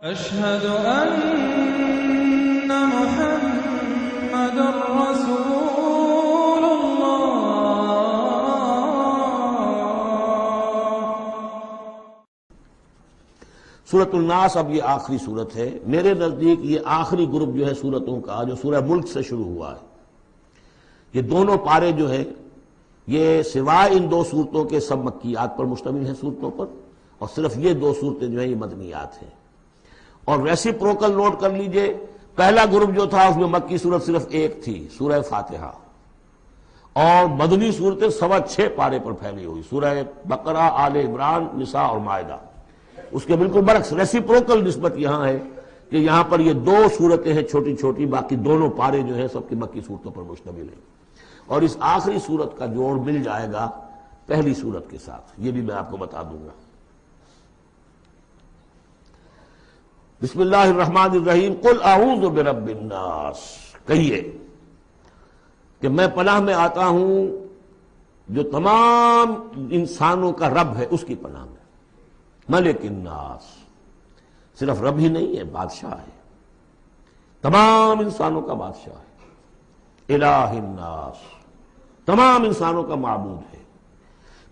أشهد أن محمد رسول الله. سورۃ الناس اب یہ آخری سورت ہے میرے نزدیک. یہ آخری گروپ جو ہے سورتوں کا جو سورہ ملک سے شروع ہوا ہے. یہ دونوں پارے جو ہے یہ سوائے ان دو صورتوں کے سب مکیات پر مشتمل ہیں صورتوں پر، اور صرف یہ دو صورتیں جو ہیں یہ مدنیات ہیں. اور ریسیپروکل نوٹ کر لیجئے، پہلا گروپ جو تھا اس میں مکی صورت صرف ایک تھی، سورہ فاتحہ، اور مدنی صورتیں 6.25 پارے پر پھیلی ہوئی، سورہ بقرہ، آل عمران، نساء اور مائدہ. اس کے بالکل برعکس ریسیپروکل نسبت یہاں ہے کہ یہاں پر یہ دو صورتیں ہیں چھوٹی چھوٹی، باقی دونوں پارے جو ہیں سب کی مکی صورتوں پر مشتمل ہیں. اور اس آخری صورت کا جوڑ مل جائے گا پہلی صورت کے ساتھ، یہ بھی میں آپ کو بتا دوں گا. بسم اللہ الرحمن الرحیم. قل اعوذ برب الناس، کہیے کہ میں پناہ میں آتا ہوں جو تمام انسانوں کا رب ہے اس کی پناہ میں. ملک الناس، صرف رب ہی نہیں ہے، بادشاہ ہے، تمام انسانوں کا بادشاہ ہے. الہ الناس، تمام انسانوں کا معبود ہے.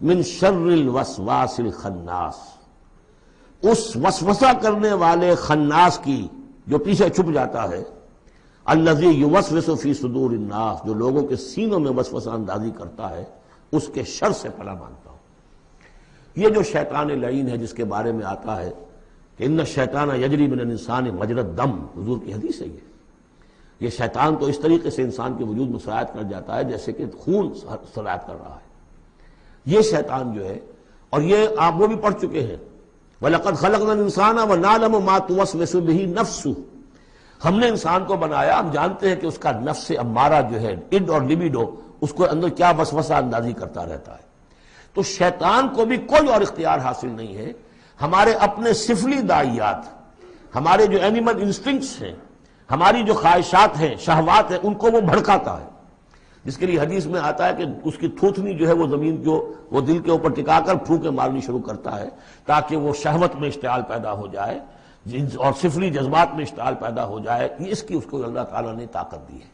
من شر الوسواس الخناس، اس وسوسہ کرنے والے خناس کی جو پیچھے چھپ جاتا ہے. الذی یوسوس فی صدور الناس، جو لوگوں کے سینوں میں وسوسہ اندازی کرتا ہے، اس کے شر سے پناہ مانگتا ہوں. یہ جو شیطان لعین ہے جس کے بارے میں آتا ہے کہ ان الشیطان یجری من الانسان مجری الدم، حضور کی حدیث ہے یہ شیطان تو اس طریقے سے انسان کے وجود میں سرایت کر جاتا ہے جیسے کہ خون سرایت کر رہا ہے. یہ شیطان جو ہے، اور یہ آپ وہ بھی پڑھ چکے ہیں، وَلَقَدْ خَلَقْنَا الْإِنسَانَ وَنَعْلَمُ مَا تُوَسْوِسُ بِهِ نَفْسُهُ، ہم نے انسان کو بنایا، ہم جانتے ہیں کہ اس کا نفس امارہ جو ہے، اڈ اور لبیڈو، اس کو اندر کیا وسوسہ اندازی کرتا رہتا ہے. تو شیطان کو بھی کوئی اور اختیار حاصل نہیں ہے. ہمارے اپنے سفلی داعیات، ہمارے جو اینیمل انسٹنکٹس ہیں، ہماری جو خواہشات ہیں، شہوات ہیں، ان کو وہ بھڑکاتا ہے. جس کے لیے حدیث میں آتا ہے کہ اس کی تھوتنی جو ہے وہ زمین جو وہ دل کے اوپر ٹکا کر پھونکے مارنی شروع کرتا ہے تاکہ وہ شہوت میں اشتعال پیدا ہو جائے اور سفلی جذبات میں اشتعال پیدا ہو جائے. اس کی اس کو اللہ تعالیٰ نے طاقت دی ہے.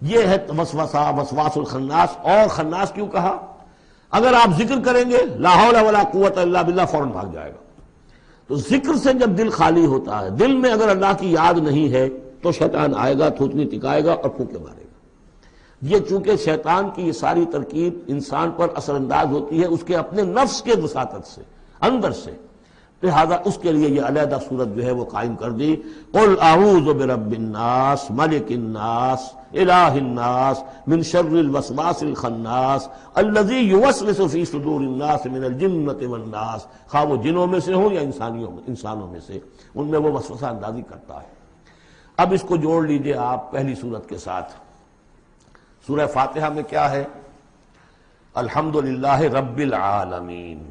یہ ہے وسوسہ، وسواس الخناس. اور خناس کیوں کہا؟ اگر آپ ذکر کریں گے لا حول ولا قوت الا باللہ، فوراً بھاگ جائے گا. تو ذکر سے جب دل خالی ہوتا ہے، دل میں اگر اللہ کی یاد نہیں ہے تو شیطان آئے گا، تھوتنی ٹکائے گا اور پھونکے مارے گا. یہ چونکہ شیطان کی یہ ساری ترکیب انسان پر اثر انداز ہوتی ہے اس کے اپنے نفس کے وساطت سے، اندر سے، لہذا اس کے لیے یہ علیحدہ صورت جو ہے وہ قائم کر دی. قل اعوذ برب الناس ملک الناس الہ الناس من شر الوسواس الخناس الذی یوسوس فی صدور الناس من الجنۃ والناس. خواہ وہ جنوں میں سے ہوں یا انسانوں میں سے، ان میں وہ وسوسہ اندازی کرتا ہے. اب اس کو جوڑ لیجئے آپ پہلی صورت کے ساتھ. سورہ فاتحہ میں کیا ہے؟ الحمدللہ رب العالمین،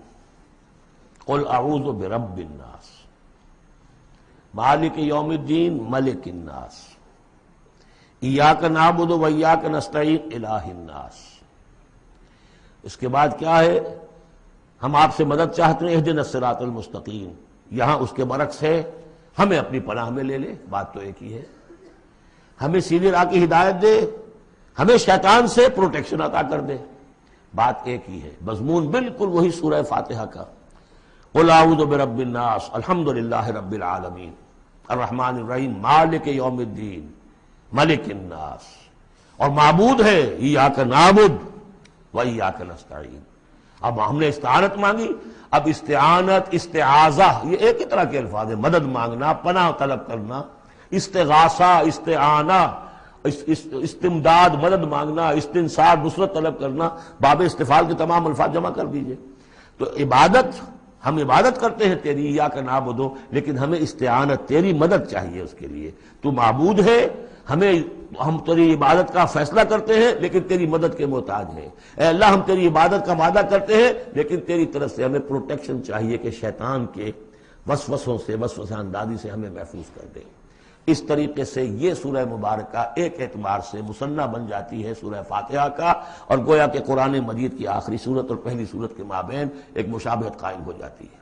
قل اعوذ برب الناس، مالک یوم الدین، ملک الناس، ایاک نعبد و ایاک نستعین، الہ الناس. اس کے بعد کیا ہے؟ ہم آپ سے مدد چاہتے ہیں، اہدنا الصراط المستقیم. یہاں اس کے برعکس ہے، ہمیں اپنی پناہ میں لے لے. بات تو ایک ہی ہے، ہمیں سیدھی راہ کی ہدایت دے، ہمیں شیطان سے پروٹیکشن عطا کر دے. بات ایک ہی ہے، مضمون بالکل وہی سورہ فاتحہ کا. قل اعوذ برب الناس، الحمدللہ رب العالمین، الرحمن الرحیم، مالک یوم الدین، ملک الناس. اور معبود ہے ایاک نعبد و ایاک نستعین. اب ہم نے استعانت مانگی. اب استعانت، استعاذہ، یہ ایک ہی طرح کے الفاظ ہیں. مدد مانگنا، پناہ طلب کرنا، استغاثہ، استعانہ، استمداد، مدد مانگنا، استنصار، نصرت طلب کرنا، باب استفعال کے تمام الفاظ جمع کر دیجئے. تو عبادت، ہم عبادت کرتے ہیں تیری، ایاک نعبد، لیکن ہمیں استعانت، تیری مدد چاہیے اس کے لیے. تو معبود ہے، ہم تیری عبادت کا فیصلہ کرتے ہیں لیکن تیری مدد کے محتاج ہیں. اے اللہ، ہم تیری عبادت کا وعدہ کرتے ہیں لیکن تیری طرف سے ہمیں پروٹیکشن چاہیے کہ شیطان کے وسوسوں سے، وسوسہ اندازی سے ہمیں محفوظ کر دے. اس طریقے سے یہ سورہ مبارکہ ایک اعتبار سے مثنیٰ بن جاتی ہے سورہ فاتحہ کا، اور گویا کہ قرآن مجید کی آخری سورت اور پہلی سورت کے مابین ایک مشابہت قائم ہو جاتی ہے.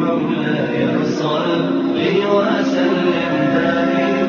مولاي صل وسلم دائما